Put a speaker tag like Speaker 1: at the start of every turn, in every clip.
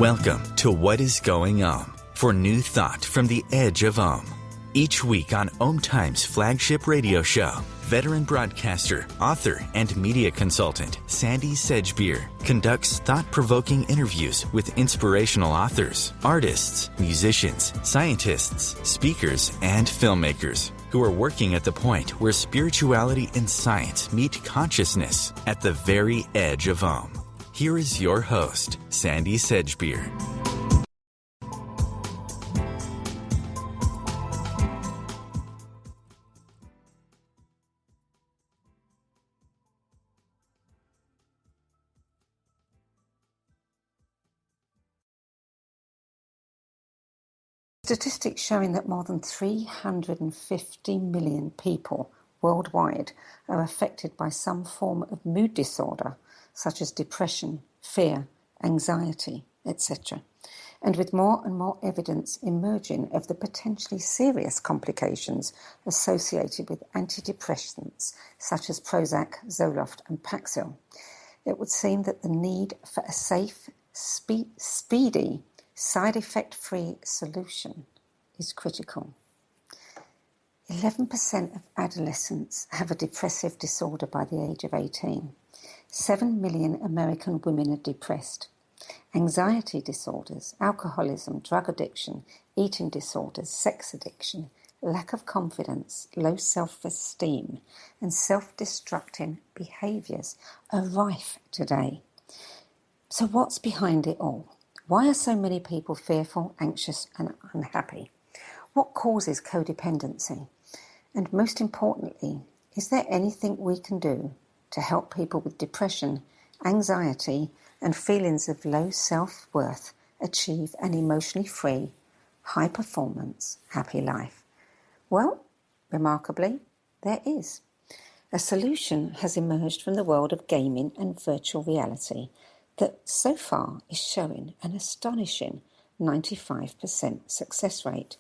Speaker 1: Welcome to What is Going for new thought from the edge of Each week on OMTimes' flagship radio show, veteran broadcaster, author, and media consultant Sandy Sedgbeer conducts thought-provoking interviews with inspirational authors, artists, musicians, scientists, speakers, and filmmakers who are working at the point where spirituality and science meet consciousness at the very edge of Here is your host, Sandy Sedgbeer.
Speaker 2: Statistics showing that more than 350 million people worldwide are affected by some form of mood disorder, such as depression, fear, anxiety, etc. And with more and more evidence emerging of the potentially serious complications associated with antidepressants such as Prozac, Zoloft and Paxil, it would seem that the need for a safe, speedy, side effect-free solution is critical. 11% of adolescents have a depressive disorder by the age of 18. 7 million American women are depressed. Anxiety disorders, alcoholism, drug addiction, eating disorders, sex addiction, lack of confidence, low self-esteem, and self-destructing behaviours are rife today. So what's behind it all? Why are so many people fearful, anxious, and unhappy? What causes codependency? And most importantly, is there anything we can do to help people with depression, anxiety, and feelings of low self-worth achieve an emotionally free, high-performance, happy life? Well, remarkably, there is. A solution has emerged from the world of gaming and virtual reality that so far is showing an astonishing 95% success rate.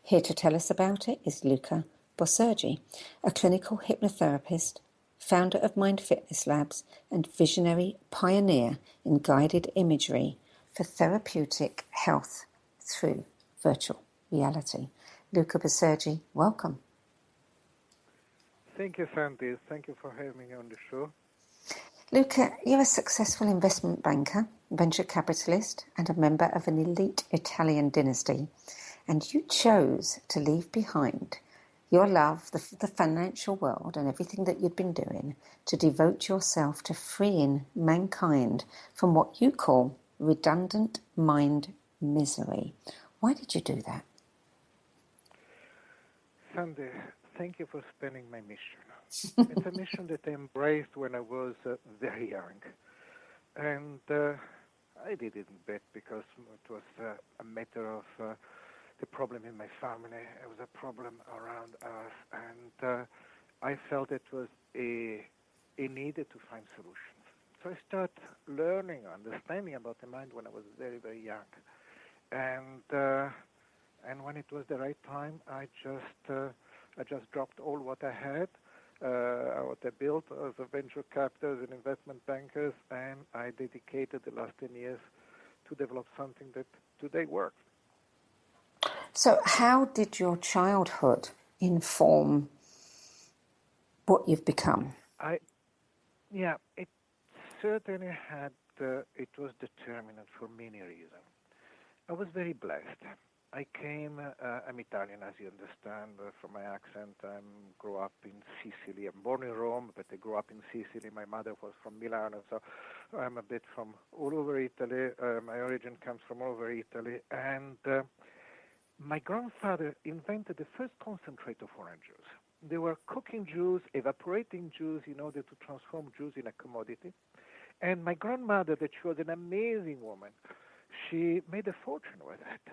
Speaker 2: Here to tell us about it is Luca Bosurgi, a clinical hypnotherapist, founder of Mind Fitness Labs, and visionary pioneer in guided imagery for therapeutic health through virtual reality. Luca Bosurgi, welcome.
Speaker 3: Thank you, Sandy. Thank you for having me on the show.
Speaker 2: Luca, you're a successful investment banker, venture capitalist, and a member of an elite Italian dynasty, and you chose to leave behind your love, the financial world, and everything that you'd been doing to devote yourself to freeing mankind from what you call redundant mind misery. Why did you do that?
Speaker 3: Sandy, thank you for spending my mission. It's a mission that I embraced when I was very young. And I did it in bed because it was a matter of the problem in my family. It was a problem around us. And I felt it was a needed to find solutions. So I started learning, understanding about the mind when I was very, very young. And when it was the right time, I just dropped all what I had, what I built as a venture capitalist and investment bankers, and I dedicated the last 10 years to develop something that today works.
Speaker 2: So how did your childhood inform what you've become?
Speaker 3: It certainly had, it was determinant for many reasons. I was very blessed. I'm Italian, as you understand, from my accent. I grew up in Sicily. I'm born in Rome, but I grew up in Sicily. My mother was from Milan, so I'm a bit from all over Italy. My origin comes from all over Italy. And my grandfather invented the first concentrate of orange juice. They were cooking juice, evaporating juice in order to transform juice in a commodity. And my grandmother, that she was an amazing woman, she made a fortune with it.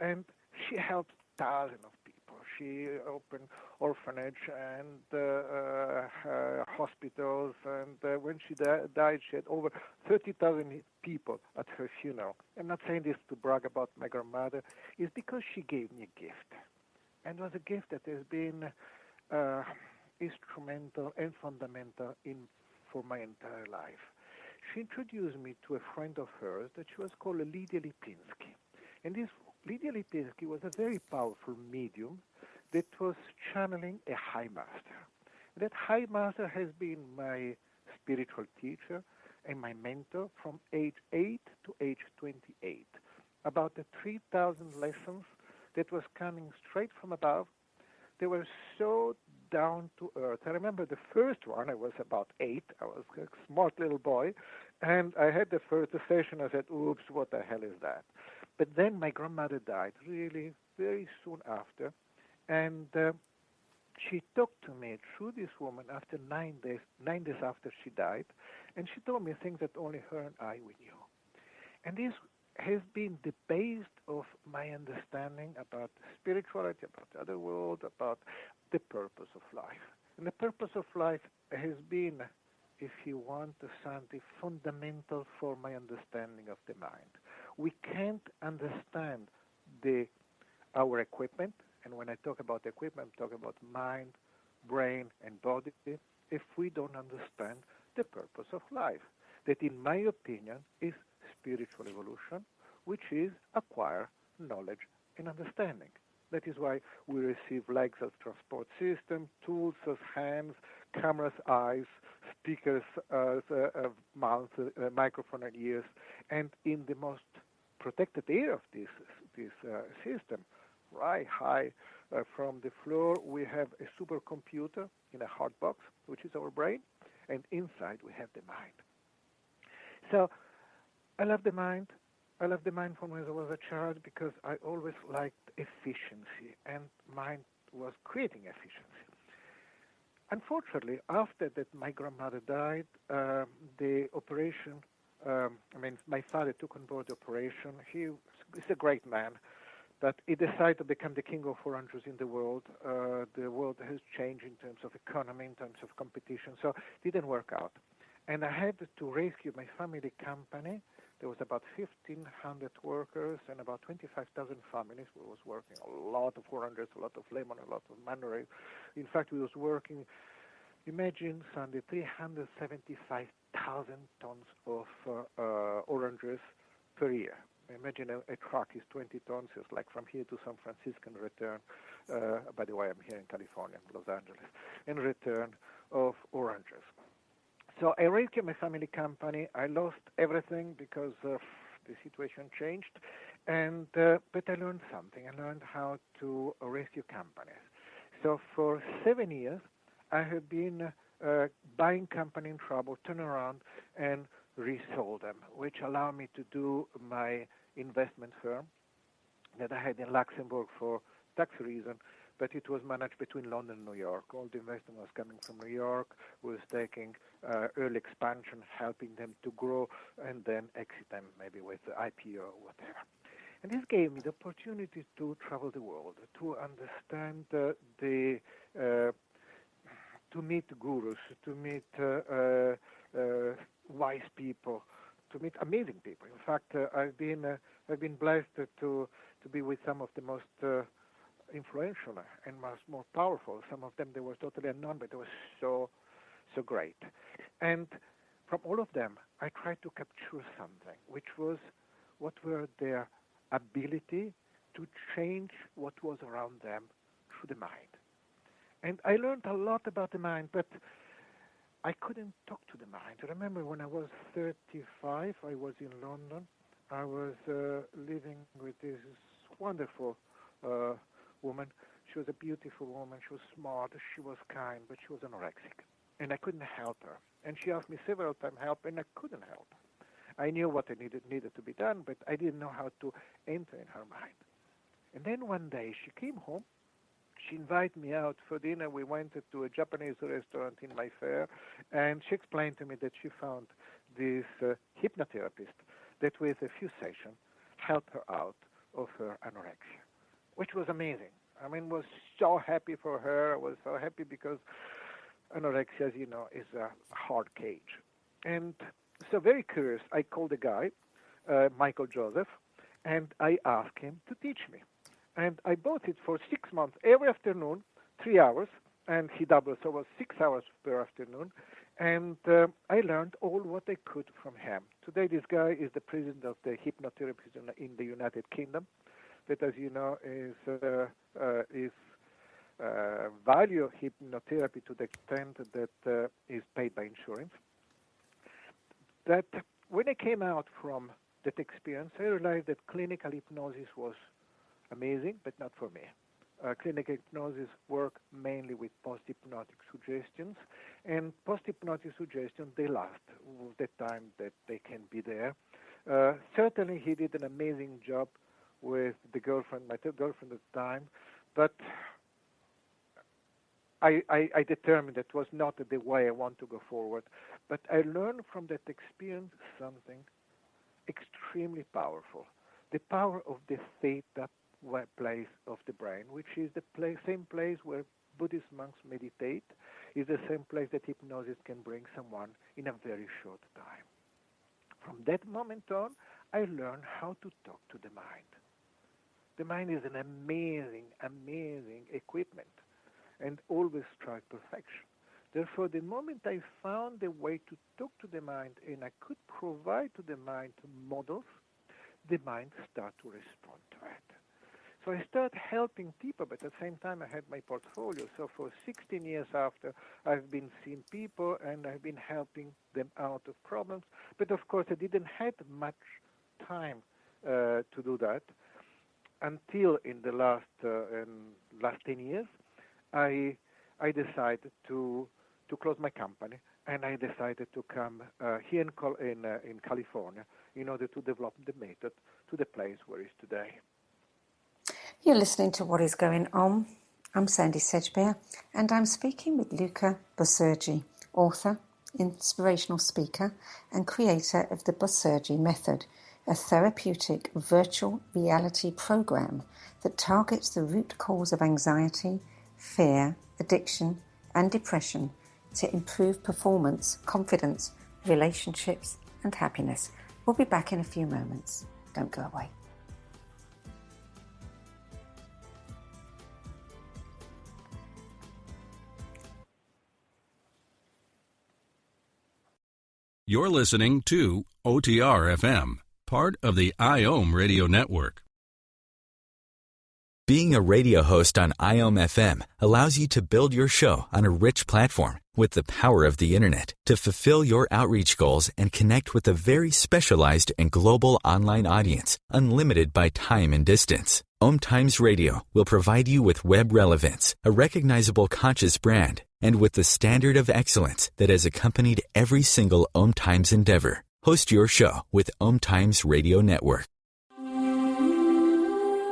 Speaker 3: And she helped thousands of people. She opened orphanage and hospitals. And when she died, she had over 30,000 people at her funeral. I'm not saying this to brag about my grandmother. It's because she gave me a gift. And it was a gift that has been instrumental and fundamental for my entire life. she introduced me to a friend of hers that she was called Lydia Lipinski. And this Lydia Lipinski was a very powerful medium that was channeling a high master. That high master has been my spiritual teacher and my mentor from age 8 to age 28. About the 3,000 lessons that was coming straight from above. They were so down to earth. I remember the first one, I was about 8, I was a smart little boy, and I had the first session, I said, oops, what the hell is that? But then my grandmother died really very soon after, and she talked to me through this woman after 9 days after she died, and she told me things that only her and I we knew. And this has been the base of my understanding about spirituality, about the other world, about the purpose of life. And the purpose of life has been, if you want, something fundamental for my understanding of the mind. We can't understand our equipment, and when I talk about equipment, I'm talking about mind, brain, and body, if we don't understand the purpose of life. That, in my opinion, is spiritual evolution, which is acquire knowledge and understanding. That is why we receive legs as transport system, tools as hands, cameras, eyes, speakers as mouth, microphone and ears, and in the most protected area of this system, right high from the floor, we have a supercomputer in a hard box, which is our brain, and inside we have the mind. So I love the mind. I love the mind from when I was a child because I always liked efficiency, and mind was creating efficiency. Unfortunately, after that my grandmother died, the operation, my father took on board the operation. He's a great man, but he decided to become the king of oranges in the world. The world has changed in terms of economy, in terms of competition, so it didn't work out. And I had to rescue my family company. There was about 1,500 workers and about 25,000 families. We was working a lot of oranges, a lot of lemon, a lot of mandarin. In fact, we was working, imagine, Sandy, 375,000 tons of oranges per year. Imagine a truck is 20 tons. It's like from here to San Francisco and return. By the way, I'm here in California, Los Angeles, in return of oranges. So I rescued my family company. I lost everything because the situation changed, and but I learned something. I learned how to rescue companies. So for 7 years, I have been buying company in trouble, turn around, and resold them, which allowed me to do my investment firm that I had in Luxembourg for tax reason, but it was managed between London and New York. All the investment was coming from New York, was taking early expansion, helping them to grow, and then exit them maybe with the IPO or whatever. And this gave me the opportunity to travel the world, to understand to meet gurus, to meet wise people, to meet amazing people. In fact, I've been blessed to be with some of the most influential and more powerful. Some of them, they were totally unknown, but they were so great. And from all of them, I tried to capture something, which was what were their ability to change what was around them through the mind. And I learned a lot about the mind, but I couldn't talk to the mind. I remember when I was 35, I was in London. I was living with this wonderful woman. She was a beautiful woman. She was smart. She was kind, but she was anorexic. And I couldn't help her. And she asked me several times help, and I couldn't help her. I knew what I needed to be done, but I didn't know how to enter in her mind. And then one day she came home. She invited me out for dinner. We went to a Japanese restaurant in Mayfair, and she explained to me that she found this hypnotherapist that with a few sessions helped her out of her anorexia, which was amazing. I mean, was so happy for her. I was so happy because anorexia, as you know, is a hard cage. And so very curious, I called the guy, Michael Joseph, and I asked him to teach me. And I bought it for 6 months, every afternoon, 3 hours, and he doubled, so it was 6 hours per afternoon. And I learned all what I could from him. Today, this guy is the president of the hypnotherapy in the United Kingdom. That, as you know, is value hypnotherapy to the extent that is paid by insurance. That when I came out from that experience, I realized that clinical hypnosis was amazing, but not for me. Clinical hypnosis work mainly with post-hypnotic suggestions, and post-hypnotic suggestions, they last the time that they can be there. Certainly, he did an amazing job with the girlfriend, my girlfriend at the time, but I determined that was not the way I want to go forward. But I learned from that experience something extremely powerful, the power of the theta place of the brain, which is the same place where Buddhist monks meditate, is the same place that hypnosis can bring someone in a very short time. From that moment on, I learned how to talk to the mind. The mind is an amazing, amazing equipment and always strive perfection. Therefore, the moment I found a way to talk to the mind and I could provide to the mind models, the mind started to respond to it. So I started helping people, but at the same time I had my portfolio. So for 16 years after, I've been seeing people and I've been helping them out of problems. But of course, I didn't have much time to do that until in the last 10 years, I decided to close my company, and I decided to come here in California in order to develop the method to the place where it is today.
Speaker 2: You're listening to What is Going On. I'm Sandy Sedgbeer, and I'm speaking with Luca Bosurgi, author, inspirational speaker, and creator of the Bosurgi Method, a therapeutic virtual reality program that targets the root cause of anxiety, fear, addiction, and depression to improve performance, confidence, relationships, and happiness. We'll be back in a few moments. Don't go away.
Speaker 4: You're listening to OTR FM, part of the IOM radio network.
Speaker 1: Being a radio host on IOM FM allows you to build your show on a rich platform with the power of the internet to fulfill your outreach goals and connect with a very specialized and global online audience, unlimited by time and distance. OMTimes Radio will provide you with web relevance, a recognizable conscious brand, and with the standard of excellence that has accompanied every single OMTimes endeavor. Host your show with OMTimes Radio Network.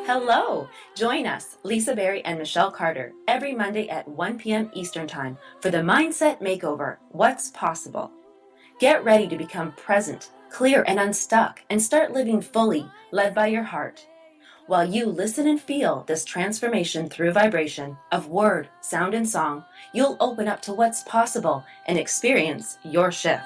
Speaker 5: Hello! Join us, Lisa Berry and Michelle Carter, every Monday at 1 p.m. Eastern Time for the Mindset Makeover, What's Possible. Get ready to become present, clear, and unstuck, and start living fully, led by your heart. While you listen and feel this transformation through vibration of word, sound, and song, you'll open up to what's possible and experience your shift.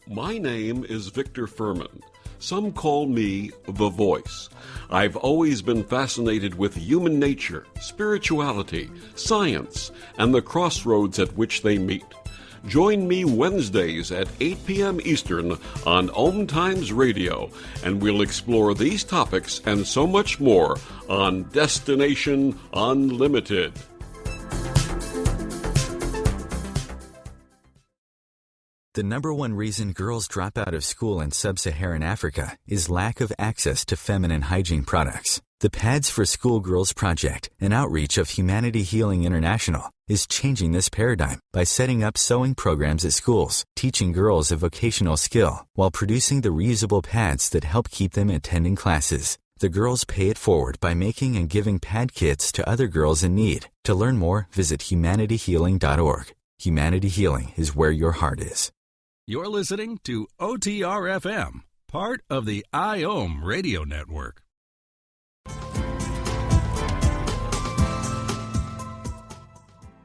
Speaker 6: My name is Victor Furman. Some call me The Voice. I've always been fascinated with human nature, spirituality, science, and the crossroads at which they meet. Join me Wednesdays at 8 p.m. Eastern on OMTimes Radio, and we'll explore these topics and so much more on Destination Unlimited.
Speaker 1: The number one reason girls drop out of school in sub-Saharan Africa is lack of access to feminine hygiene products. The Pads for Schoolgirls Project, an outreach of Humanity Healing International, is changing this paradigm by setting up sewing programs at schools, teaching girls a vocational skill, while producing the reusable pads that help keep them attending classes. The girls pay it forward by making and giving pad kits to other girls in need. To learn more, visit humanityhealing.org. Humanity Healing is where your heart is.
Speaker 4: You're listening to OTR FM, part of the IOM radio network.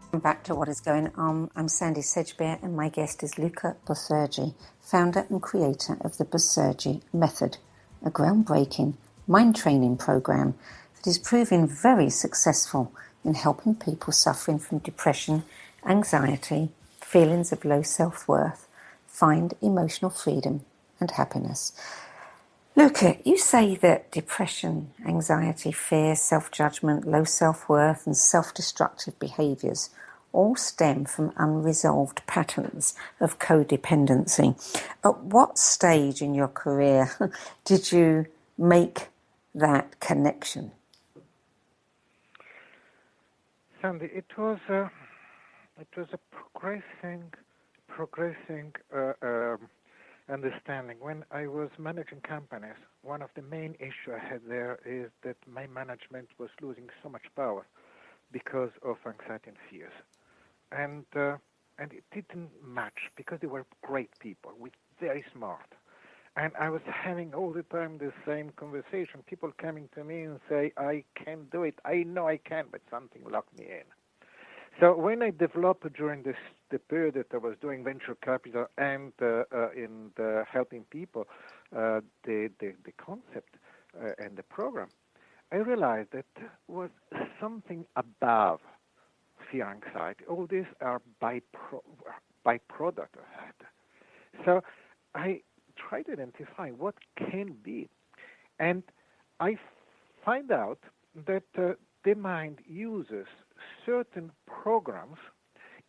Speaker 2: Welcome back to What is Going On. I'm Sandy Sedgbeer, and my guest is Luca Bosurgi, founder and creator of the Bosurgi Method, a groundbreaking mind training program that is proving very successful in helping people suffering from depression, anxiety, feelings of low self-worth, find emotional freedom and happiness. Luca, you say that depression, anxiety, fear, self-judgment, low self-worth and self-destructive behaviours all stem from unresolved patterns of codependency. At what stage in your career did you make that connection?
Speaker 3: Sandy, it was a progressing understanding. When I was managing companies, one of the main issues I had there is that my management was losing so much power because of anxiety and fears. And it didn't match because they were great people, very smart. And I was having all the time the same conversation, people coming to me and say, I can do it, I know I can, but something locked me in. So when I developed during the period that I was doing venture capital and in the helping people, the concept and the program, I realized that there was something above fear, anxiety. All these are byproduct of that. So I try to identify what can be, and I find out that the mind uses certain programs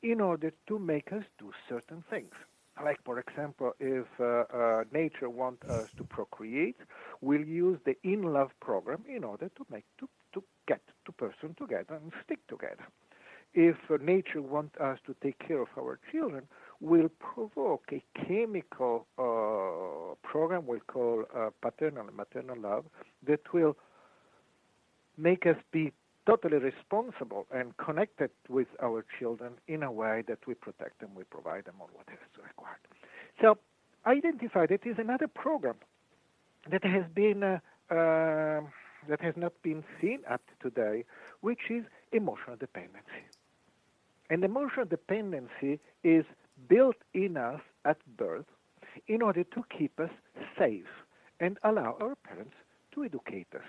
Speaker 3: in order to make us do certain things. Like, for example, if nature wants us to procreate, we'll use the in-love program in order to get two persons together and stick together. If nature wants us to take care of our children, we'll provoke a chemical program we'll call paternal and maternal love that will make us be totally responsible and connected with our children in a way that we protect them, we provide them all what is required. So I identified it is another program that has been that has not been seen up to today, which is emotional dependency. And emotional dependency is built in us at birth in order to keep us safe and allow our parents to educate us.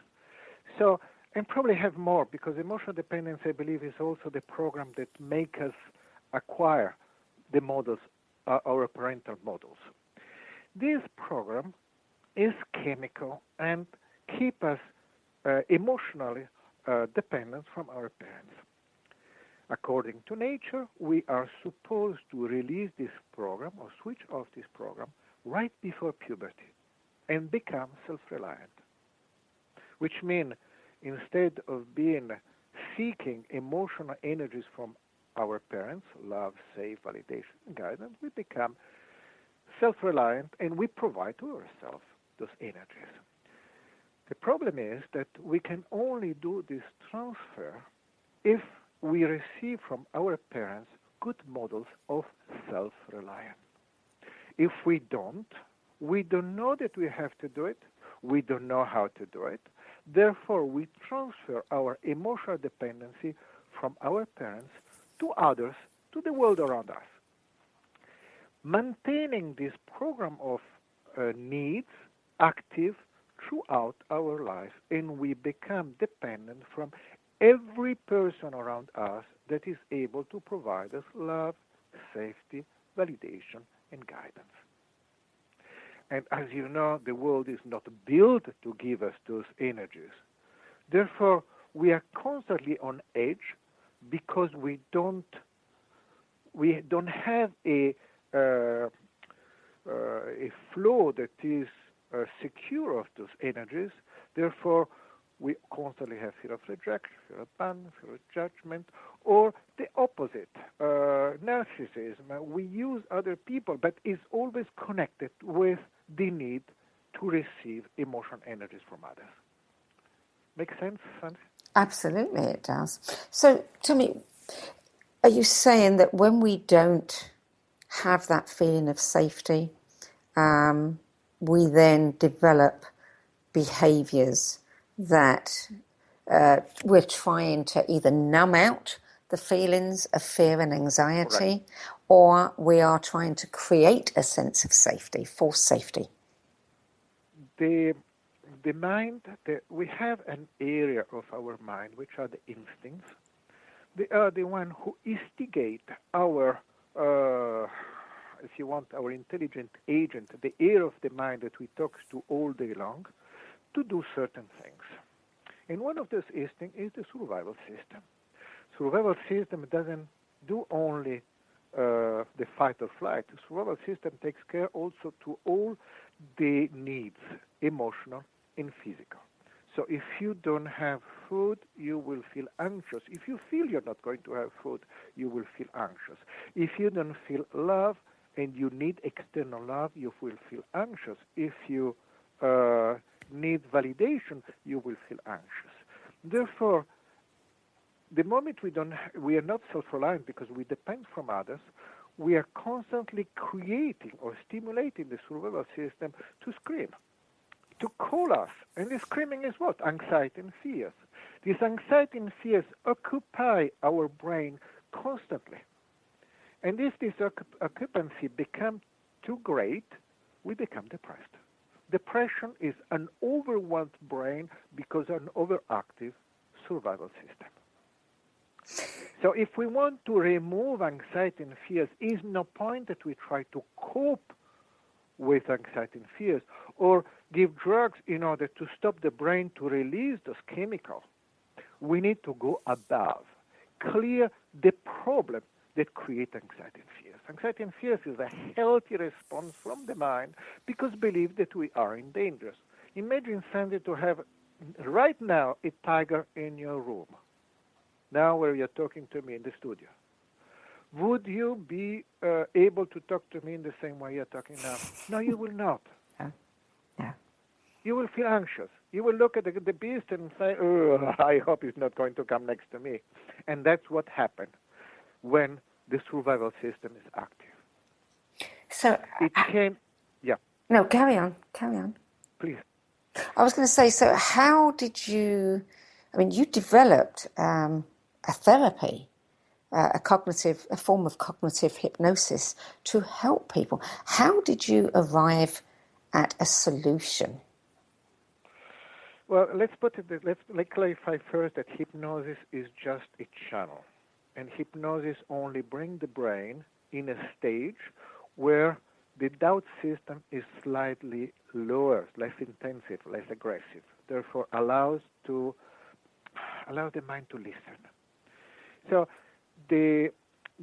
Speaker 3: So, and probably have more, because emotional dependence, I believe, is also the program that make us acquire the models, our parental models. This program is chemical and keep us emotionally dependent from our parents. According to nature, we are supposed to release this program or switch off this program right before puberty and become self-reliant, which means instead of being seeking emotional energies from our parents, love, safe, validation, and guidance, we become self-reliant and we provide to ourselves those energies. The problem is that we can only do this transfer if we receive from our parents good models of self-reliance. If we don't know that we have to do it, we don't know how to do it, therefore we transfer our emotional dependency from our parents to others, to the world around us. Maintaining this program of needs active throughout our life, and we become dependent from every person around us that is able to provide us love, safety, validation, and guidance. And as you know, the world is not built to give us those energies. Therefore, we are constantly on edge because we don't have a flow that is secure of those energies. Therefore, we constantly have fear of rejection, fear of abandonment, fear of judgment, or the opposite, narcissism. We use other people, but it's always connected with the need to receive emotional energies from others. Make sense, Sandy?
Speaker 2: Absolutely, it does. So, tell me, are you saying that when we don't have that feeling of safety, we then develop behaviours that we're trying to either numb out the feelings of fear and anxiety,
Speaker 3: right,
Speaker 2: or we are trying to create a sense of safety, false safety?
Speaker 3: The the mind, we have an area of our mind which are the instincts. They are the one who instigate our, if you want, our intelligent agent, the ear of the mind that we talk to all day long, to do certain things. And one of those instincts is the survival system. Survival system doesn't do only the fight or flight. The survival system takes care also to all the needs, emotional and physical. So if you don't have food, you will feel anxious. If you feel you're not going to have food, you will feel anxious. If you don't feel love and you need external love, you will feel anxious. If you need validation, you will feel anxious. Therefore, the moment we are not self-reliant because we depend from others, we are constantly creating or stimulating the survival system to scream, to call us. And the screaming is what? Anxiety and fears. These anxiety and fears occupy our brain constantly. And if this occupancy becomes too great, we become depressed. Depression is an overwhelmed brain because of an overactive survival system. So if we want to remove anxiety and fears, is no point that we try to cope with anxiety and fears or give drugs in order to stop the brain to release those chemicals. We need to go above, clear the problem that create anxiety and fears. Anxiety and fears is a healthy response from the mind because believe that we are in danger. Imagine, Sandy, to have right now a tiger in your room. Now where you're talking to me in the studio. Would you be able to talk to me in the same way you're talking now? No, you will not.
Speaker 2: Yeah.
Speaker 3: You will feel anxious. You will look at the beast and say, oh, I hope he's not going to come next to me. And that's what happened when the survival system is active.
Speaker 2: So
Speaker 3: it came, yeah.
Speaker 2: No, carry on.
Speaker 3: Please.
Speaker 2: I was going to say, so how did you, you developed a therapy, a form of cognitive hypnosis to help people. How did you arrive at a solution?
Speaker 3: Well, let's clarify first that hypnosis is just a channel. And hypnosis only brings the brain in a stage where the doubt system is slightly lower, less intensive, less aggressive. Therefore, allow the mind to listen. So the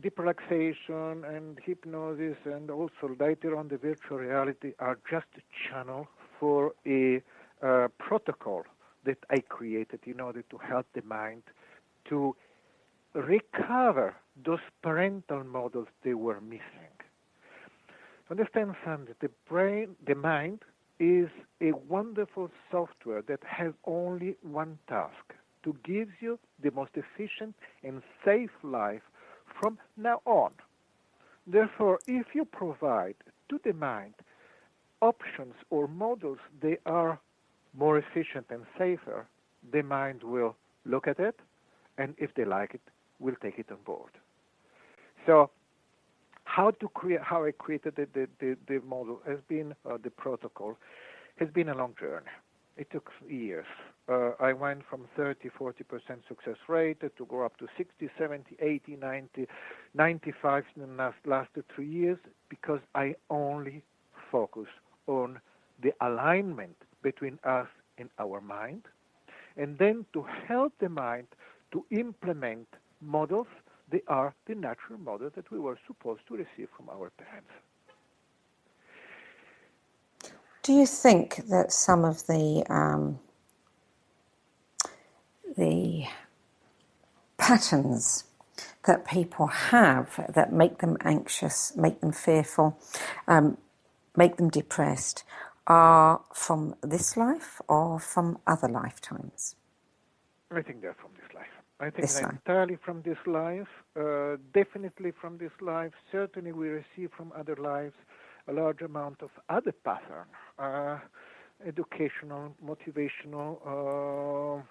Speaker 3: deep relaxation and hypnosis and also later on the virtual reality are just a channel for a protocol that I created in order to help the mind to recover those parental models they were missing. Understand, Sandy, the mind is a wonderful software that has only one task, to give you the most efficient and safe life from now on. Therefore, if you provide to the mind options or models they are more efficient and safer, the mind will look at it, and if they like it, will take it on board. So how I created the model has been, the protocol, has been a long journey. It took years. I went from 30-40% success rate to go up to 60, 70, 80, 90, 95 in the last 3 years because I only focus on the alignment between us and our mind, and then to help the mind to implement models. They are the natural models that we were supposed to receive from our parents.
Speaker 2: Do you think that some of the patterns that people have that make them anxious, make them fearful, make them depressed, are from this life or from other lifetimes?
Speaker 3: I think they're from this life. I think they're entirely from this life, definitely from this life. Certainly we receive from other lives a large amount of other pattern, educational, motivational.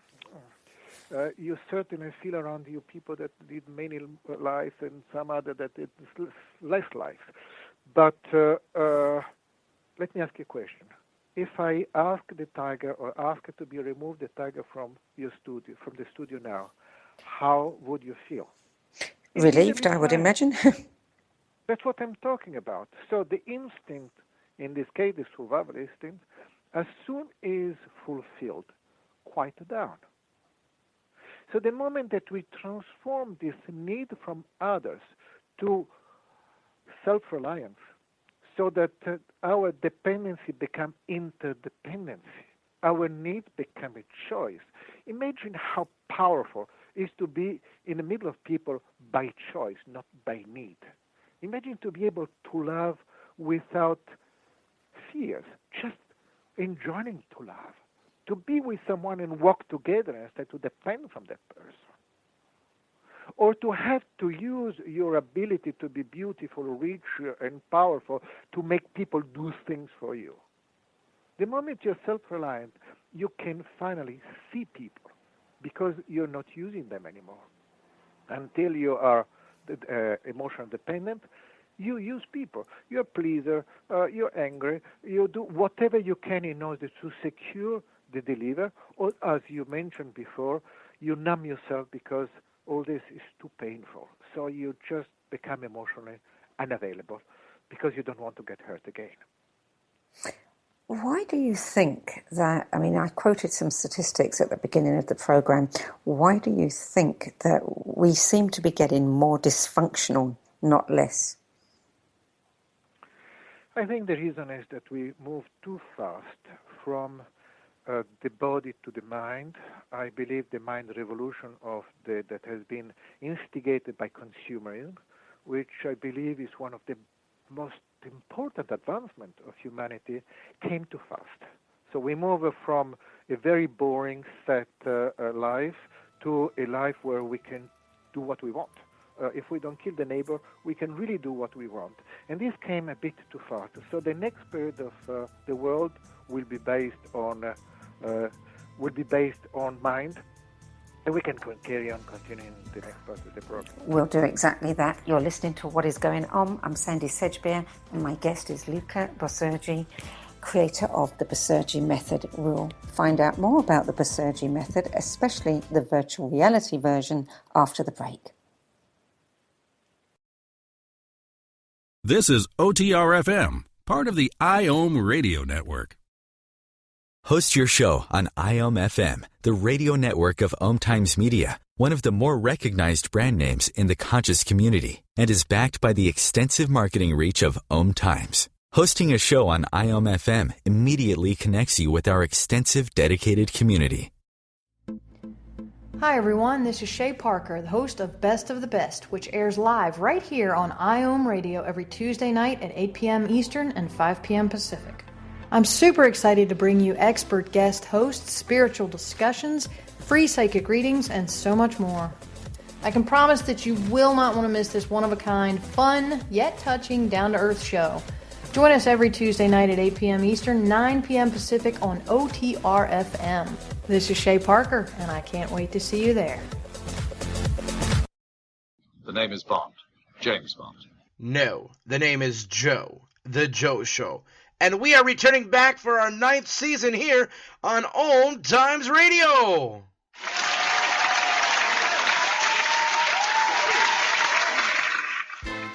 Speaker 3: You certainly feel around you people that did many lives and some other that did less lives. But let me ask you a question. if I ask the tiger or ask to be removed the tiger from the studio now, how would you feel?
Speaker 2: Relieved, I would imagine.
Speaker 3: That's what I'm talking about. So the instinct, in this case, the survival instinct, as soon as fulfilled, quiet down. So the moment that we transform this need from others to self-reliance, so that our dependency become interdependency, our need become a choice. Imagine how powerful it is to be in the middle of people by choice, not by need. Imagine to be able to love without fears, just enjoying to love, to be with someone and walk together instead to depend from that person. Or to have to use your ability to be beautiful, rich, and powerful to make people do things for you. The moment you're self-reliant, you can finally see people because you're not using them anymore. Until you are emotional dependent, you use people. You're a pleaser, you're angry, you do whatever you can in order to secure the deliver, or as you mentioned before, you numb yourself because all this is too painful. So you just become emotionally unavailable because you don't want to get hurt again.
Speaker 2: Why do you think that, I quoted some statistics at the beginning of the program. Why do you think that we seem to be getting more dysfunctional, not less?
Speaker 3: I think the reason is that we move too fast from the body to the mind. I believe the mind revolution that has been instigated by consumerism, which I believe is one of the most important advancements of humanity, came too fast. So we move from a very boring, set life to a life where we can do what we want. If we don't kill the neighbor, we can really do what we want. And this came a bit too fast. So the next period of the world will be based on mind, and we can carry on continuing the next part of the program.
Speaker 2: We'll do exactly that. You're listening to What is Going On. I'm Sandy Sedgbeer, and my guest is Luca Bosurgi, creator of the Bosurgi Method. We'll find out more about the Bosurgi Method, especially the virtual reality version, after the break.
Speaker 4: This is OTR-FM, part of the IOM radio network.
Speaker 1: Host your show on IOM-FM, the radio network of OMTimes Media, one of the more recognized brand names in the conscious community, and is backed by the extensive marketing reach of OMTimes. Hosting a show on IOM-FM immediately connects you with our extensive dedicated community.
Speaker 7: Hi everyone, this is Shay Parker, the host of Best of the Best, which airs live right here on IOM Radio every Tuesday night at 8 p.m. Eastern and 5 p.m. Pacific. I'm super excited to bring you expert guest hosts, spiritual discussions, free psychic readings, and so much more. I can promise that you will not want to miss this one-of-a-kind, fun, yet touching, down-to-earth show. Join us every Tuesday night at 8 p.m. Eastern, 9 p.m. Pacific on OTR-FM. This is Shay Parker, and I can't wait to see you there.
Speaker 8: The name is Bond. James Bond.
Speaker 9: No, the name is Joe. The Joe Show. And we are returning back for our 9th season here on OMTimes Radio.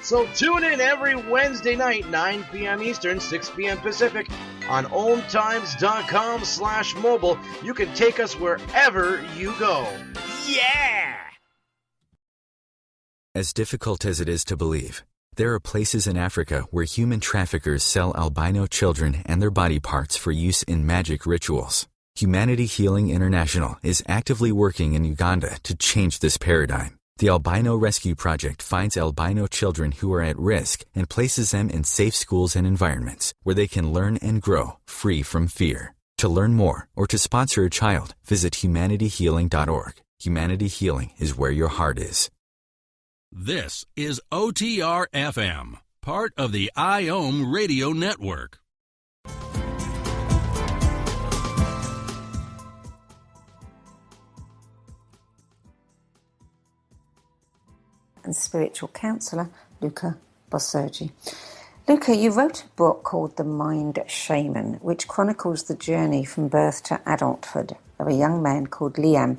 Speaker 9: So tune in every Wednesday night, 9 p.m. Eastern, 6 p.m. Pacific, on OMTimes.com/mobile. You can take us wherever you go. Yeah!
Speaker 1: As difficult as it is to believe, there are places in Africa where human traffickers sell albino children and their body parts for use in magic rituals. Humanity Healing International is actively working in Uganda to change this paradigm. The Albino Rescue Project finds albino children who are at risk and places them in safe schools and environments where they can learn and grow free from fear. To learn more or to sponsor a child, visit humanityhealing.org. Humanity Healing is where your heart is.
Speaker 4: This is OTR-FM, part of the IOM radio network.
Speaker 2: And spiritual counsellor Luca Bosurgi. Luca, you wrote a book called The Mind Shaman, which chronicles the journey from birth to adulthood of a young man called Liam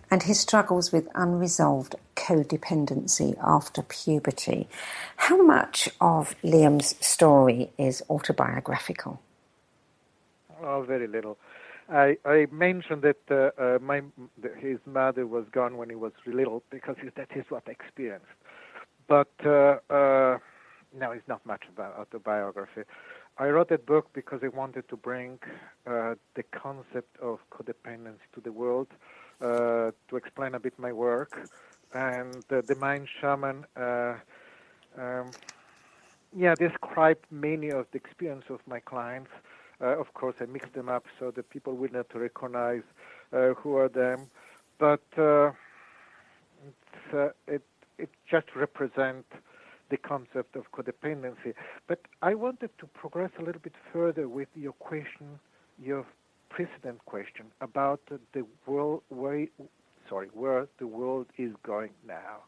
Speaker 2: and his struggles with unresolved codependency after puberty. How much of Liam's story is autobiographical?
Speaker 3: Oh, very little. I mentioned that his mother was gone when he was little because that is what I experienced. But no, it's not much about autobiography. I wrote that book because I wanted to bring the concept of codependency to the world, to explain a bit my work, and the Mind Shaman describe many of the experience of my clients. Of course, I mix them up so that people will not recognize who are them, but it just represents the concept of codependency. But I wanted to progress a little bit further with your question, your precedent question about the world, where the world is going now.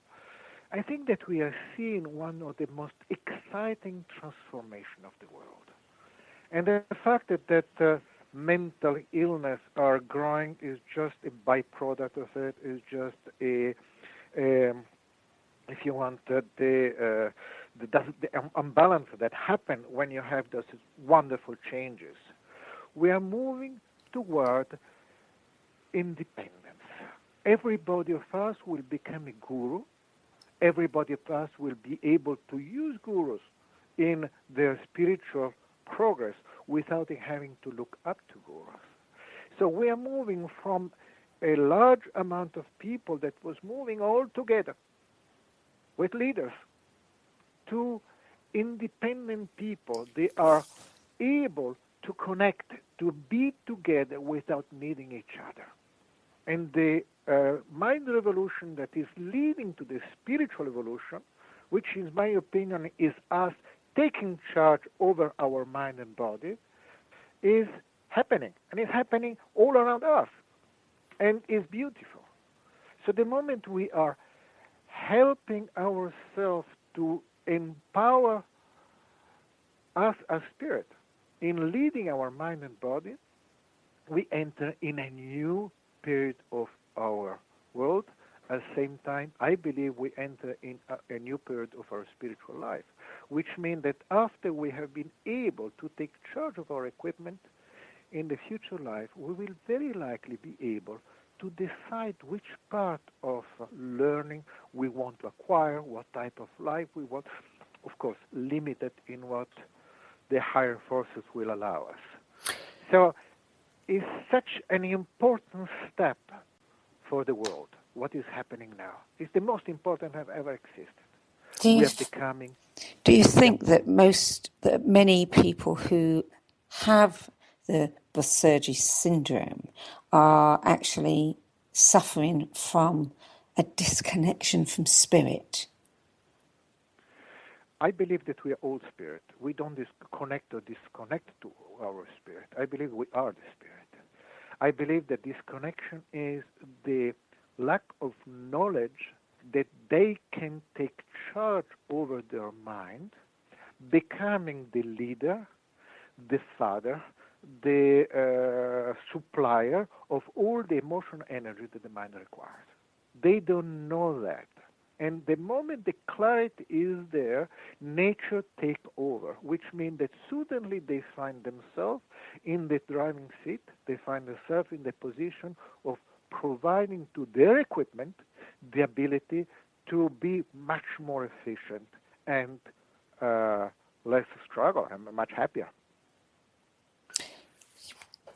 Speaker 3: I think that we are seeing one of the most exciting transformation of the world. And the fact that mental illness are growing is just a byproduct of it, is just if you want, the imbalance that happen when you have those wonderful changes. We are moving toward independence. Everybody of us will become a guru. Everybody of us will be able to use gurus in their spiritual progress without having to look up to gurus. So we are moving from a large amount of people that was moving all together with leaders to independent people. They are able to connect, to be together without needing each other. And the mind revolution that is leading to the spiritual evolution, which in my opinion is us taking charge over our mind and body, is happening. And it's happening all around us. And is beautiful. So the moment we are helping ourselves to empower us as spirit in leading our mind and body, we enter in a new period of our world. At the same time, I believe we enter in a new period of our spiritual life, which means that after we have been able to take charge of our equipment in the future life, we will very likely be able to decide which part of learning we want to acquire, what type of life we want, of course, limited in what the higher forces will allow us. So it's such an important step for the world. What is happening now is the most important have ever existed.
Speaker 2: Do you think that many people who have the Bosurgi syndrome are actually suffering from a disconnection from spirit?
Speaker 3: I believe that we are all spirit. We don't disconnect or disconnect to our spirit. I believe we are the spirit. I believe that disconnection is the lack of knowledge that they can take charge over their mind, becoming the leader, the father, the supplier of all the emotional energy that the mind requires. They don't know that. And the moment the clarity is there, nature takes over, which means that suddenly they find themselves in the driving seat, they find themselves in the position of providing to their equipment the ability to be much more efficient and less struggle and much happier.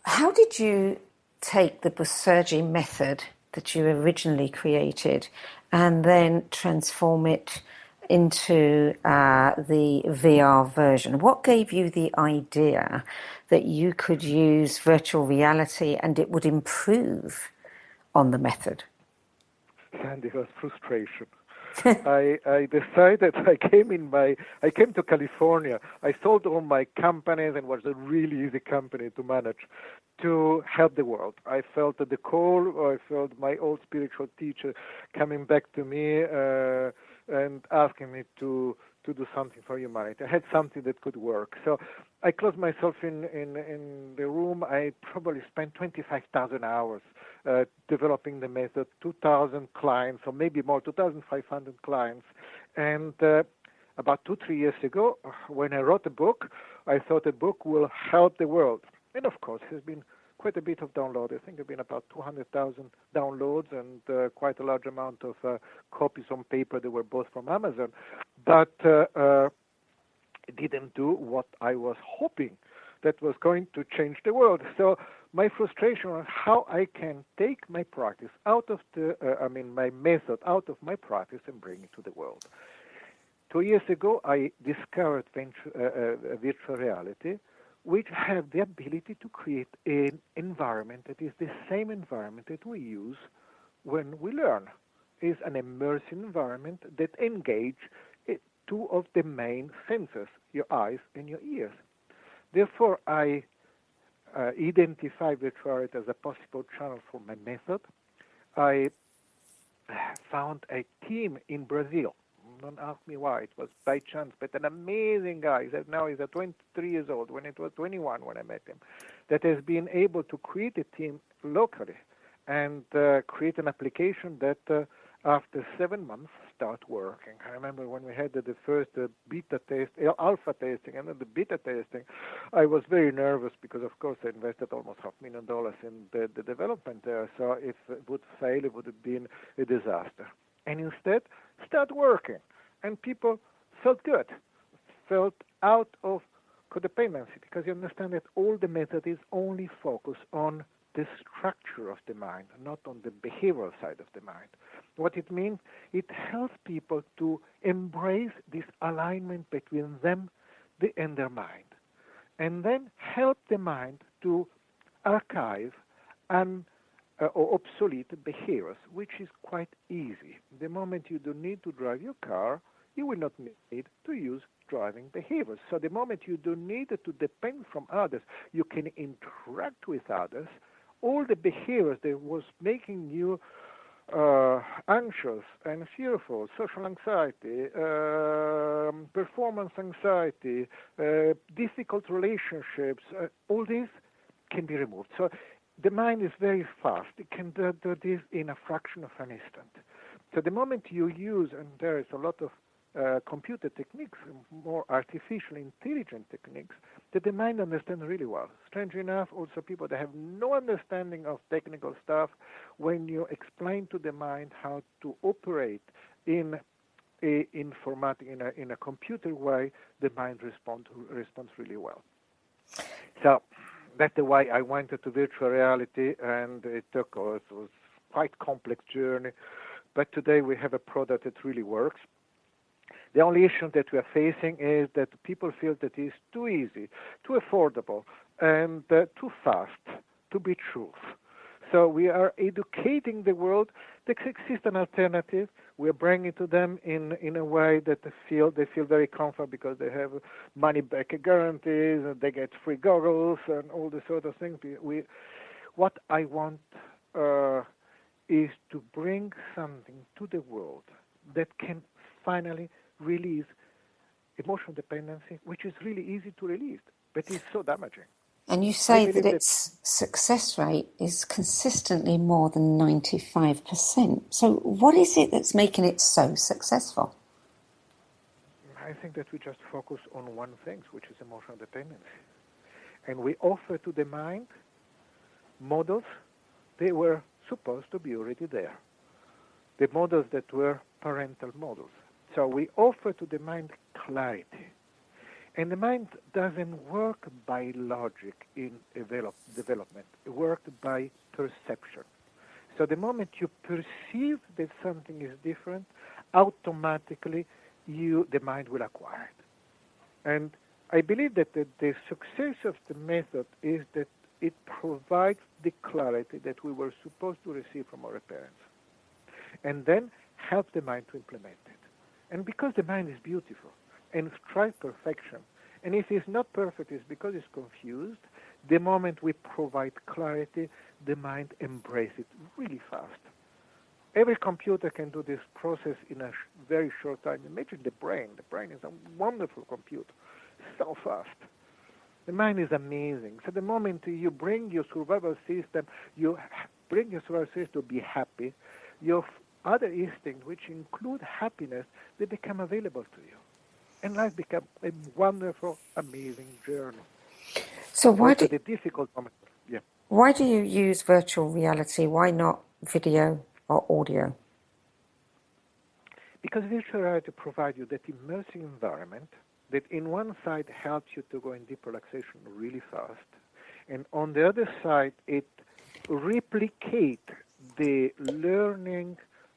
Speaker 2: How did you take the Bosurgi method that you originally created and then transform it into the VR version? What gave you the idea that you could use virtual reality and it would improve on the method?
Speaker 3: And it was frustration. I decided I came to California. I sold all my companies and was a really easy company to manage to help the world. I felt the call, I felt my old spiritual teacher coming back to me and asking me to to do something for humanity. I had something that could work. So I closed myself in the room. I probably spent 25,000 hours developing the method, 2,000 clients, or maybe more, 2,500 clients. And about 2-3 years ago, when I wrote a book, I thought a book will help the world. And of course, there's been quite a bit of download. I think there have been about 200,000 downloads and quite a large amount of copies on paper that were bought from Amazon. But it didn't do what I was hoping that was going to change the world. So my frustration on how I can take my practice out of my method out of my practice and bring it to the world. 2 years ago, I discovered virtual reality, which have the ability to create an environment that is the same environment that we use when we learn. It's an immersive environment that engage two of the main senses, your eyes and your ears. Therefore, I identify virtuality as a possible channel for my method. I found a team in Brazil. Don't ask me why. It was by chance, but an amazing guy. Now he's 23 years old. When it was 21 when I met him, that has been able to create a team locally and create an application that after 7 months start working. I remember when we had the first beta test, alpha testing, and then the beta testing, I was very nervous because, of course, I invested almost $500,000 in the development there. So if it would fail, it would have been a disaster. And instead, start working. And people felt good, felt out of codependency, because you understand that all the method is only focused on the structure of the mind, not on the behavioral side of the mind. What it means, it helps people to embrace this alignment between them and their mind, and then help the mind to archive and or obsolete behaviors, which is quite easy. The moment you don't need to drive your car, you will not need to use driving behaviors. So the moment you don't need to depend from others, you can interact with others. All the behaviors that was making you anxious and fearful, social anxiety, performance anxiety, difficult relationships, all these can be removed. So the mind is very fast. It can do this in a fraction of an instant. So the moment you use, and there is a lot of computer techniques, more artificial intelligent techniques, that the mind understands really well. Strangely enough, also people that have no understanding of technical stuff, when you explain to the mind how to operate in a computer way, the mind responds really well. So that's the way I went into virtual reality, and it was quite complex journey. But today we have a product that really works. The only issue that we are facing is that people feel that it's too easy, too affordable, and too fast to be truth. So we are educating the world that exists an alternative. We are bringing it to them in a way that they feel very comfortable because they have money back guarantees, and they get free goggles and all this sort of things. What I want is to bring something to the world that can finally release emotional dependency, which is really easy to release, but it's so damaging.
Speaker 2: And you say that its success rate is consistently more than 95%. So what is it that's making it so successful?
Speaker 3: I think that we just focus on one thing, which is emotional dependency. And we offer to the mind models they were supposed to be already there. The models that were parental models. So we offer to the mind clarity. And the mind doesn't work by logic in development. It works by perception. So the moment you perceive that something is different, automatically the mind will acquire it. And I believe that the success of the method is that it provides the clarity that we were supposed to receive from our parents, and then help the mind to implement it. And because the mind is beautiful and strives perfection, and if it's not perfect, it's because it's confused, the moment we provide clarity, the mind embraces it really fast. Every computer can do this process in a very short time. Imagine the brain. The brain is a wonderful computer, so fast. The mind is amazing. So the moment you bring your survival system, to be happy, your other instincts, which include happiness, they become available to you. And life becomes a wonderful, amazing journey.
Speaker 2: So why do
Speaker 3: the difficult moment? Yeah.
Speaker 2: Why do you use virtual reality? Why not video or audio?
Speaker 3: Because virtual reality provides you that immersive environment that in one side helps you to go in deep relaxation really fast, and on the other side it replicates the learning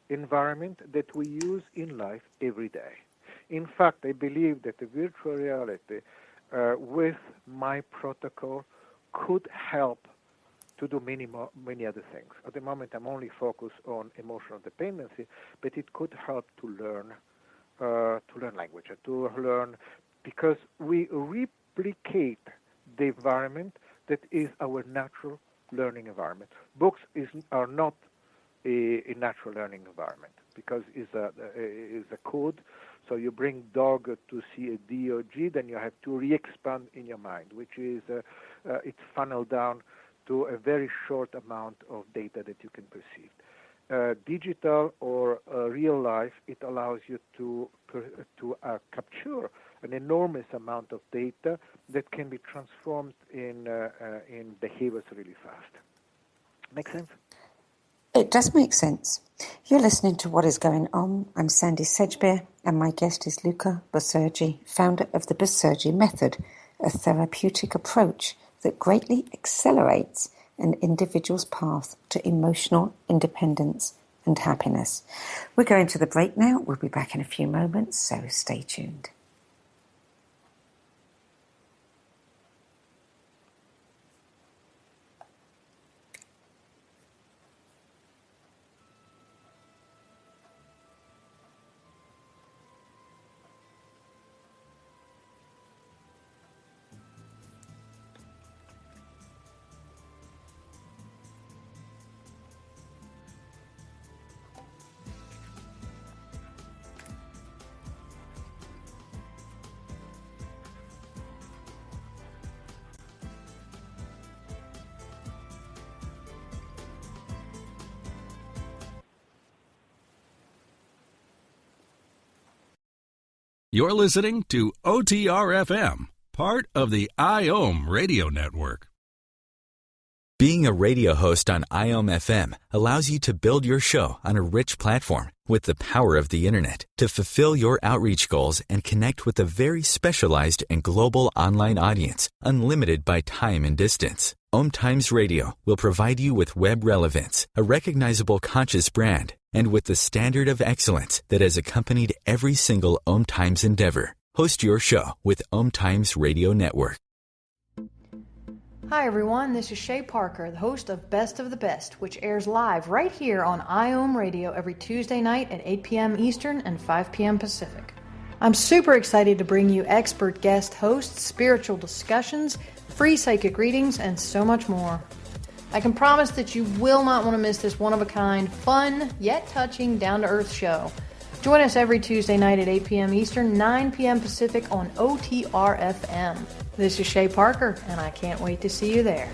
Speaker 3: environment that we use in life every day. In fact, I believe that the virtual reality with my protocol could help to do many other things. At the moment, I'm only focused on emotional dependency, but it could help to learn language, because we replicate the environment that is our natural learning environment. Books are not a natural learning environment because it's a code. So you bring dog to see a D or G, then you have to re-expand in your mind, which is it's funneled down to a very short amount of data that you can perceive. Digital or real life, it allows you to capture an enormous amount of data that can be transformed in behaviors really fast. Make sense?
Speaker 2: It does make sense. You're listening to What is Going On. I'm Sandy Sedgbeer, and my guest is Luca Bosurgi, founder of the Bosurgi Method, a therapeutic approach that greatly accelerates an individual's path to emotional independence and happiness. We're going to the break now. We'll be back in a few moments, so stay tuned.
Speaker 4: You're listening to OTR-FM, part of the IOM radio network.
Speaker 1: Being a radio host on IOM FM allows you to build your show on a rich platform with the power of the internet to fulfill your outreach goals and connect with a very specialized and global online audience, unlimited by time and distance. OMTimes Radio will provide you with web relevance, a recognizable conscious brand, and with the standard of excellence that has accompanied every single OMTimes endeavor. Host your show with OMTimes Radio Network.
Speaker 7: Hi everyone, this is Shay Parker, the host of Best of the Best, which airs live right here on IOM Radio every Tuesday night at 8 p.m. Eastern and 5 p.m. Pacific. I'm super excited to bring you expert guest hosts, spiritual discussions, free psychic readings, and so much more. I can promise that you will not want to miss this one-of-a-kind, fun, yet touching, down-to-earth show. Join us every Tuesday night at 8 p.m. Eastern, 9 p.m. Pacific on OTR-FM. This is Shay Parker, and I can't wait to see you there.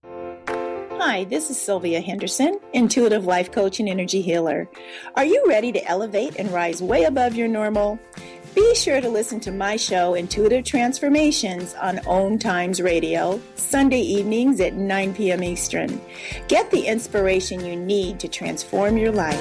Speaker 10: Hi, this is Sylvia Henderson, intuitive life coach and energy healer. Are you ready to elevate and rise way above your normal? Be sure to listen to my show, Intuitive Transformations, on OMTimes Radio, Sunday evenings at 9 p.m. Eastern. Get the inspiration you need to transform your life.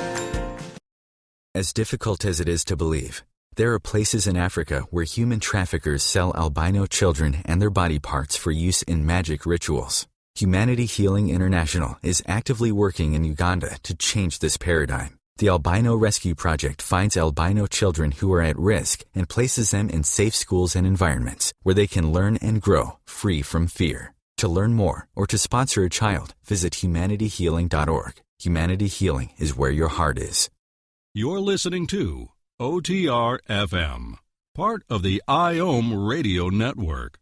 Speaker 1: As difficult as it is to believe, there are places in Africa where human traffickers sell albino children and their body parts for use in magic rituals. Humanity Healing International is actively working in Uganda to change this paradigm. The Albino Rescue Project finds albino children who are at risk and places them in safe schools and environments where they can learn and grow free from fear. To learn more or to sponsor a child, visit humanityhealing.org. Humanity Healing is where your heart is.
Speaker 4: You're listening to OTR-FM, part of the IOM radio network.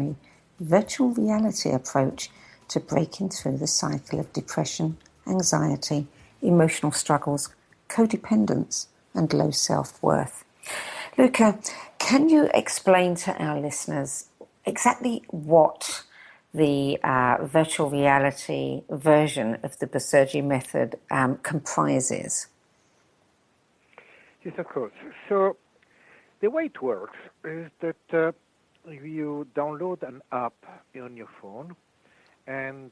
Speaker 2: revolutionary virtual reality approach to breaking through the cycle of depression, anxiety, emotional struggles, codependence, and low self-worth. Luca, can you explain to our listeners exactly what the virtual reality version of the Bosurgi Method comprises?
Speaker 3: Yes, of course. So the way it works is that you download an app on your phone and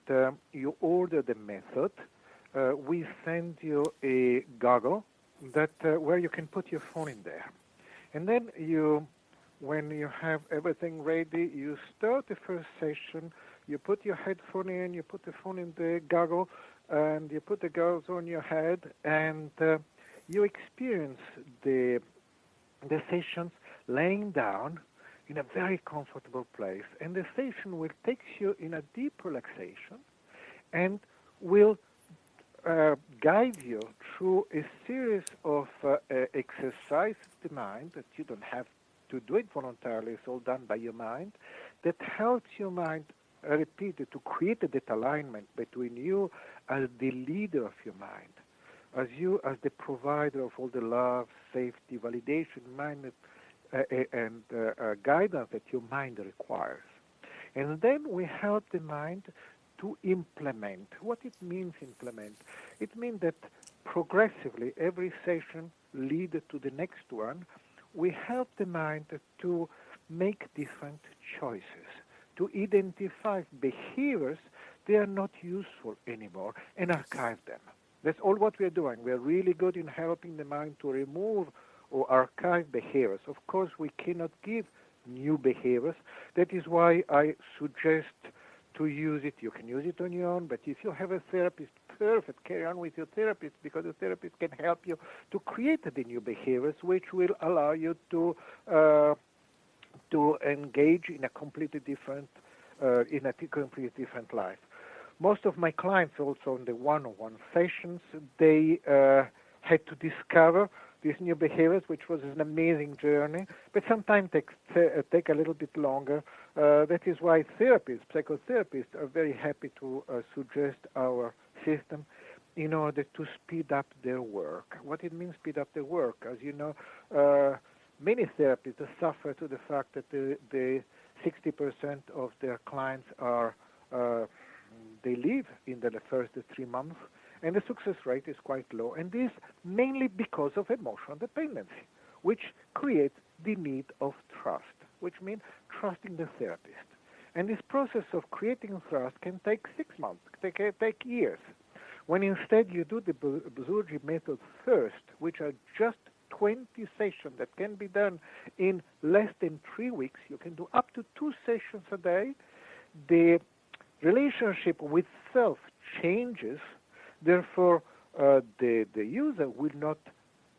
Speaker 3: you order the method. We send you a goggle that where you can put your phone in there. And then when you have everything ready, you start the first session, you put your headphone in, you put the phone in the goggle, and you put the goggles on your head, and you experience the sessions laying down in a very comfortable place. And the session will take you in a deep relaxation and will guide you through a series of exercises of the mind that you don't have to do it voluntarily. It's all done by your mind that helps your mind to create that alignment between you as the leader of your mind, as you as the provider of all the love, safety, validation, mind, and guidance that your mind requires. And then we help the mind to implement. What it means implement? It means that progressively every session leads to the next one. We help the mind to make different choices, to identify behaviors that are not useful anymore and archive them. That's all what we're doing. We're really good in helping the mind to remove or archive behaviors. Of course, we cannot give new behaviors. That is why I suggest to use it. You can use it on your own, but if you have a therapist, perfect, carry on with your therapist, because the therapist can help you to create the new behaviors which will allow you to engage in a completely different life. Most of my clients also in the one-on-one sessions, they had to discover these new behaviors, which was an amazing journey, but sometimes take a little bit longer. That is why psychotherapists are very happy to suggest our system in order to speed up their work. What it means, speed up their work, as you know, many therapists suffer to the fact that the 60% of their clients are they leave in the first 3 months, and the success rate is quite low. And this mainly because of emotional dependency, which creates the need of trust, which means trusting the therapist. And this process of creating trust can take 6 months, take years. When instead you do the Bosurgi Method first, which are just 20 sessions that can be done in less than 3 weeks, you can do up to 2 sessions a day. The relationship with self changes. Therefore, the user will not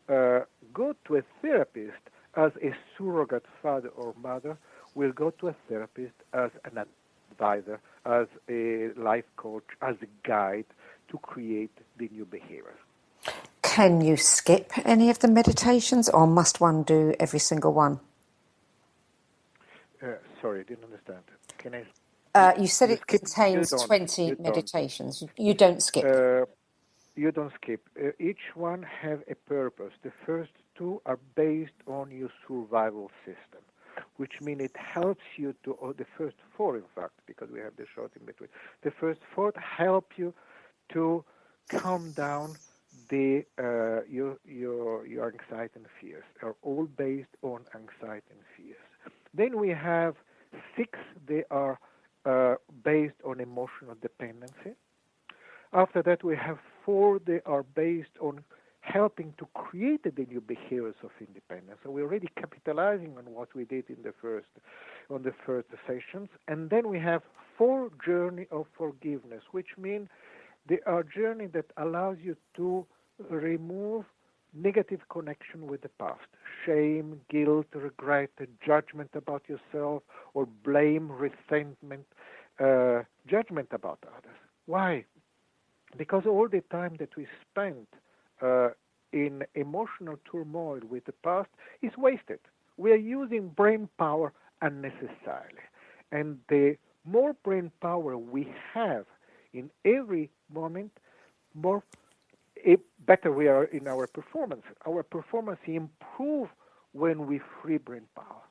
Speaker 3: go to a therapist as a surrogate father or mother, will go to a therapist as an advisor, as a life coach, as a guide to create the new behaviors.
Speaker 2: Can you skip any of the meditations, or must one do every single one?
Speaker 3: Sorry, I didn't understand. Can I?
Speaker 2: You said it contains 20 meditations. You don't skip them.
Speaker 3: You don't skip. Each one has a purpose. The first 2 are based on your survival system, which means it helps you to, or the first 4, in fact, because we have the short in between. The first 4 help you to calm down your anxiety and fears. Are all based on anxiety and fears. Then we have 6. They are based on emotional dependency. After that, we have 4. They are based on helping to create the new behaviors of independence. So we're already capitalizing on what we did in the first sessions. And then we have 4 journey of forgiveness, which mean they are journey that allows you to remove negative connection with the past, shame, guilt, regret, judgment about yourself, or blame, resentment, judgment about others. Why? Because all the time that we spend in emotional turmoil with the past is wasted. We are using brain power unnecessarily. And the more brain power we have in every moment, better we are in our performance. Our performance improves when we free brain power.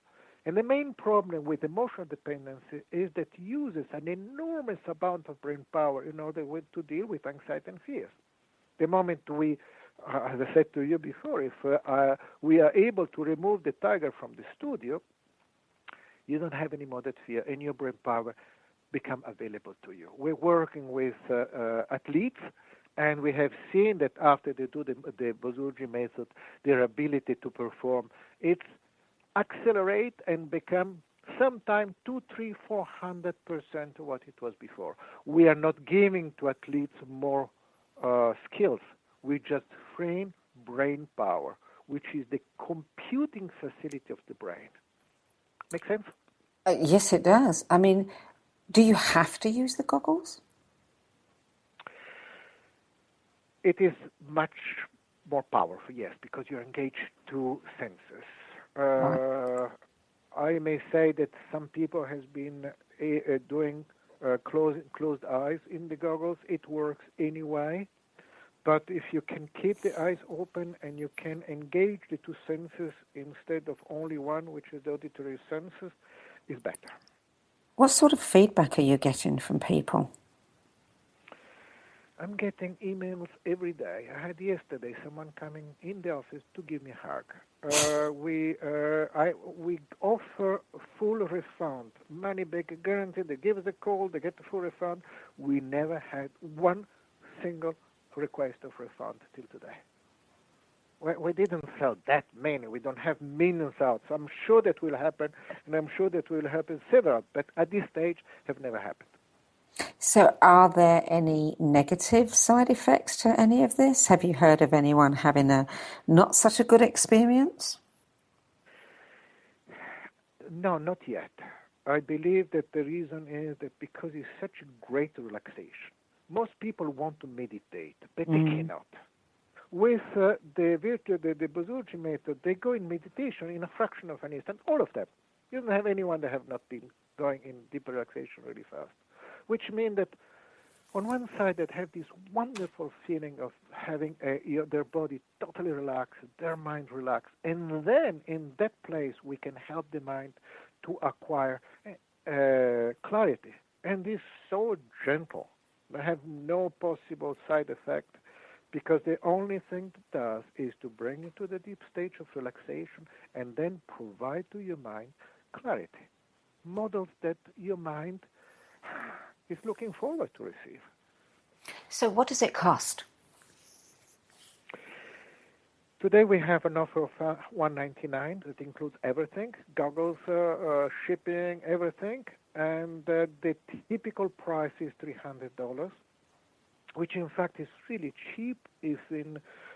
Speaker 3: And the main problem with emotional dependency is that it uses an enormous amount of brain power in order to deal with anxiety and fears. The moment we, as I said to you before, if we are able to remove the tiger from the studio, you don't have any more that fear, and your brain power become available to you. We're working with athletes, and we have seen that after they do the Bosurgi Method, their ability to perform, it's accelerate and become sometimes 200, 300, 400% of what it was before. We are not giving to athletes more skills. We just train brain power, which is the computing facility of the brain. Make sense?
Speaker 2: Yes, it does. I mean, do you have to use the goggles?
Speaker 3: It is much more powerful, yes, because you're engaged to senses.
Speaker 2: Right.
Speaker 3: I may say that some people has been doing closed eyes in the goggles. It works anyway, but if you can keep the eyes open and you can engage the two senses instead of only one, which is the auditory senses, is better.
Speaker 2: What sort of feedback are you getting from people?
Speaker 3: I'm getting emails every day. I had yesterday someone coming in the office to give me a hug. We offer full refund, money back guarantee. They give us a call, they get the full refund. We never had one single request of refund till today. We didn't sell that many. We don't have millions out. So I'm sure that will happen, and I'm sure that will happen several, but at this stage have never happened.
Speaker 2: So are there any negative side effects to any of this? Have you heard of anyone having a not such a good experience?
Speaker 3: No, not yet. I believe that the reason is that because it's such a great relaxation. Most people want to meditate, but they cannot. With the Bosurgi Method, they go in meditation in a fraction of an instant, all of them. You don't have anyone that have not been going in deep relaxation really fast, which means that on one side that have this wonderful feeling of having their body totally relaxed, their mind relaxed, and then in that place we can help the mind to acquire clarity. And this is so gentle. They have no possible side effect, because the only thing it does is to bring you to the deep stage of relaxation and then provide to your mind clarity, models that your mind is looking forward to receive.
Speaker 2: So what does it cost?
Speaker 3: Today we have an offer of $199 that includes everything, goggles, shipping, everything, and the typical price is $300. Which in fact is really cheap, is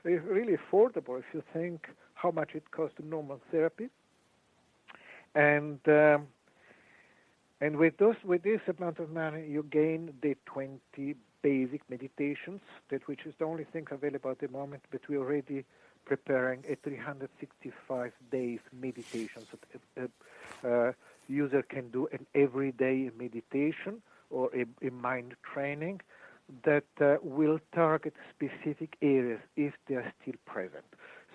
Speaker 3: really affordable if you think how much it costs in normal therapy. And with this amount of money, you gain the 20 basic meditations, which is the only thing available at the moment. But we're already preparing a 365 days meditation, so user can do an everyday meditation or a mind training that will target specific areas if they are still present.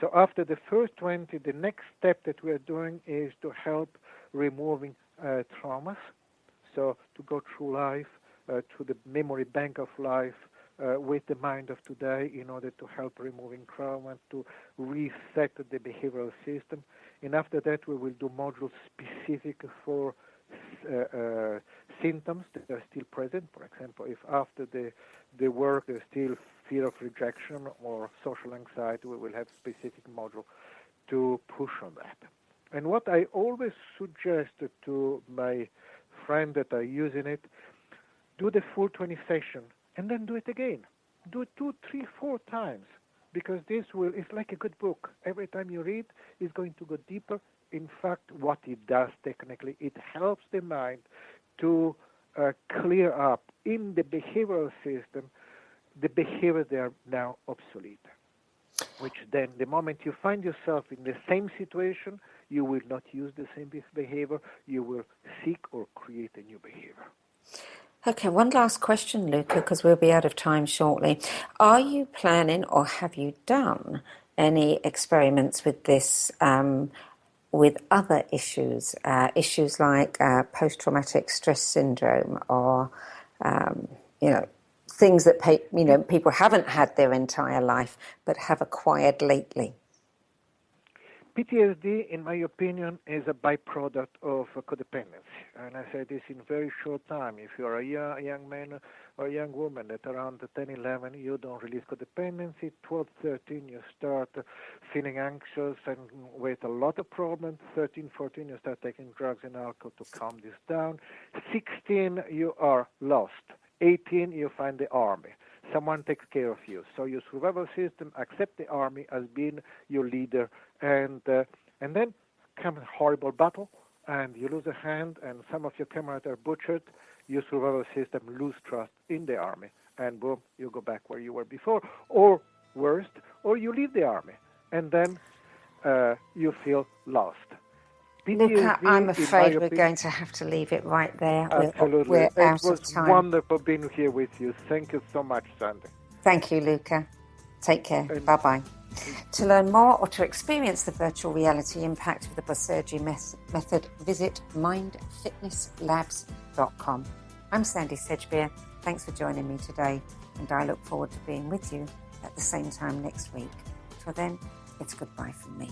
Speaker 3: So after the first 20, the next step that we are doing is to help removing traumas. So to go through life, to the memory bank of life with the mind of today in order to help removing trauma, to reset the behavioral system. And after that, we will do modules specific for symptoms that are still present. For example, if after the work there's still fear of rejection or social anxiety, we will have specific module to push on that. And what I always suggest to my friend that are using it, do the full 20 session and then do it again. Do it 2, 3, 4 times, because it's like a good book. Every time you read, it's going to go deeper. In fact, what it does technically, it helps the mind to clear up in the behavioral system the behaviors that are now obsolete. which then the moment you find yourself in the same situation, you will not use the same behavior, you will seek or create a new behavior.
Speaker 2: Okay, one last question, Luca, because we'll be out of time shortly. Are you planning or have you done any experiments with this with other issues, issues like post-traumatic stress syndrome or, things that people haven't had their entire life but have acquired lately?
Speaker 3: PTSD, in my opinion, is a byproduct of codependency. And I say this in very short time. If you're a young man or a young woman that around 10, 11, you don't release codependency, 12, 13, you start feeling anxious and with a lot of problems. 13, 14, you start taking drugs and alcohol to calm this down. 16, you are lost. 18, you find the army. Someone takes care of you. So your survival system accepts the army as being your leader, and then comes a horrible battle, and you lose a hand, and some of your comrades are butchered. Your survival system loses trust in the army, and boom, you go back where you were before, or worst, or you leave the army, and then you feel lost.
Speaker 2: Luca, I'm afraid we're going to have to leave it right there.
Speaker 3: Absolutely.
Speaker 2: We're out
Speaker 3: of time. It was wonderful being here with you. Thank you so much, Sandy.
Speaker 2: Thank you, Luca. Take care. Bye-bye. To learn more or to experience the virtual reality impact of the Bosurgi Method, visit mindfitnesslabs.com. I'm Sandy Sedgbeer. Thanks for joining me today, and I look forward to being with you at the same time next week. Till then, it's goodbye from me.